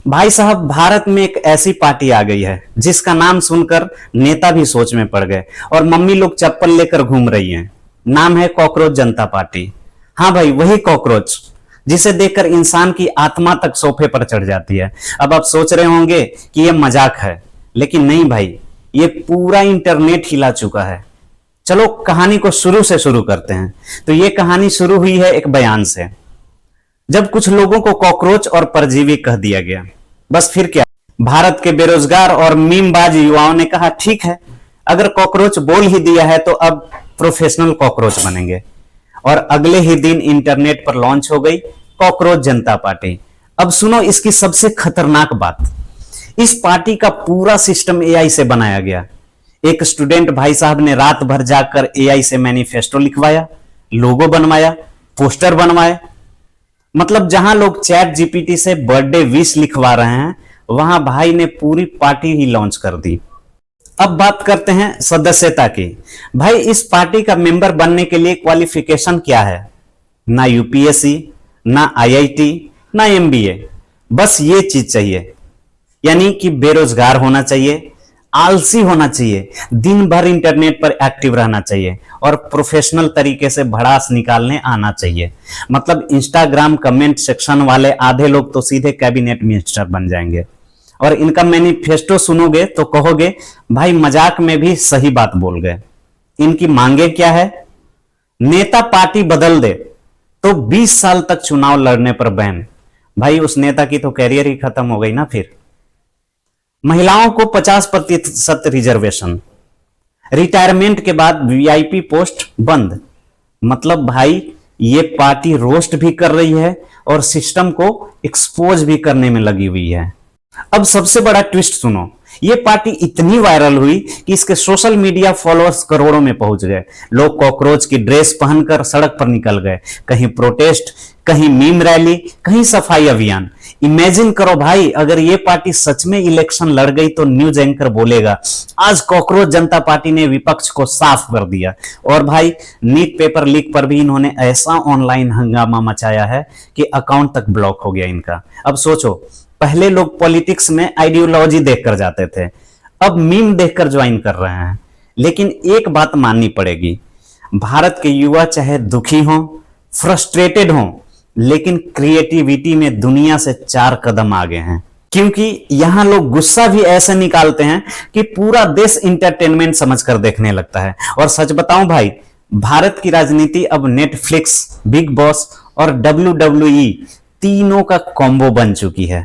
भाई साहब, भारत में एक ऐसी पार्टी आ गई है जिसका नाम सुनकर नेता भी सोच में पड़ गए और मम्मी लोग चप्पल लेकर घूम रही हैं। नाम है कॉकरोच जनता पार्टी। हाँ भाई, वही कॉकरोच जिसे देखकर इंसान की आत्मा तक सोफे पर चढ़ जाती है। अब आप सोच रहे होंगे कि यह मजाक है, लेकिन नहीं भाई, ये पूरा इंटरनेट हिला चुका है। चलो कहानी को शुरू से शुरू करते हैं। तो ये कहानी शुरू हुई है एक बयान से, जब कुछ लोगों को कॉकरोच और परजीवी कह दिया गया। बस फिर क्या, भारत के बेरोजगार और मीमबाज युवाओं ने कहा ठीक है, अगर कॉकरोच बोल ही दिया है तो अब प्रोफेशनल कॉकरोच बनेंगे। और अगले ही दिन इंटरनेट पर लॉन्च हो गई कॉकरोच जनता पार्टी। अब सुनो इसकी सबसे खतरनाक बात, इस पार्टी का पूरा सिस्टम एआई से बनाया गया। एक स्टूडेंट भाई साहब ने रात भर जाकर एआई से मैनिफेस्टो लिखवाया, लोगो बनवाया, पोस्टर बनवाए। मतलब जहां लोग चैट जीपीटी से बर्थडे विश लिखवा रहे हैं, वहां भाई ने पूरी पार्टी ही लॉन्च कर दी। अब बात करते हैं सदस्यता की। भाई इस पार्टी का मेंबर बनने के लिए क्वालिफिकेशन क्या है? ना यूपीएससी, ना आईआईटी, ना एमबीए, बस ये चीज चाहिए। यानी कि बेरोजगार होना चाहिए, आलसी होना चाहिए, दिन भर इंटरनेट पर एक्टिव रहना चाहिए और प्रोफेशनल तरीके से भड़ास निकालने आना चाहिए। मतलब इंस्टाग्राम कमेंट सेक्शन वाले आधे लोग तो सीधे कैबिनेट मिनिस्टर बन जाएंगे। और इनका मैनिफेस्टो सुनोगे तो कहोगे भाई मजाक में भी सही बात बोल गए। इनकी मांगे क्या है? नेता पार्टी बदल दे तो 20 साल तक चुनाव लड़ने पर बैन। भाई उस नेता की तो कैरियर ही खत्म हो गई ना। फिर महिलाओं को 50% रिजर्वेशन, रिटायरमेंट के बाद वीआईपी पोस्ट बंद। मतलब भाई ये पार्टी रोस्ट भी कर रही है और सिस्टम को एक्सपोज भी करने में लगी हुई है। अब सबसे बड़ा ट्विस्ट सुनो, ये पार्टी इतनी वायरल हुई कि इसके सोशल मीडिया फॉलोअर्स करोड़ों में पहुंच गए। लोग कॉकरोच की ड्रेस पहनकर सड़क पर निकल गए, कहीं प्रोटेस्ट, कहीं मीम रैली, कहीं सफाई अभियान। इमेजिन करो भाई, अगर ये पार्टी सच में इलेक्शन लड़ गई तो न्यूज एंकर बोलेगा आज कॉकरोच जनता पार्टी ने विपक्ष को साफ कर दिया। और भाई नीट पेपर लीक पर भी इन्होंने ऐसा ऑनलाइन हंगामा मचाया है कि अकाउंट तक ब्लॉक हो गया इनका। अब सोचो, पहले लोग पॉलिटिक्स में आइडियोलॉजी देखकर जाते थे, अब मीम देखकर ज्वाइन कर रहे हैं। लेकिन एक बात माननी पड़ेगी, भारत के युवा चाहे दुखी हों, फ्रस्ट्रेटेड हों, लेकिन क्रिएटिविटी में दुनिया से 4 कदम आगे हैं। क्योंकि यहां लोग गुस्सा भी ऐसे निकालते हैं कि पूरा देश इंटरटेनमेंट समझकर देखने लगता है। और सच बताऊं भाई, भारत की राजनीति अब नेटफ्लिक्स, बिग बॉस और WWE तीनों का कॉम्बो बन चुकी है।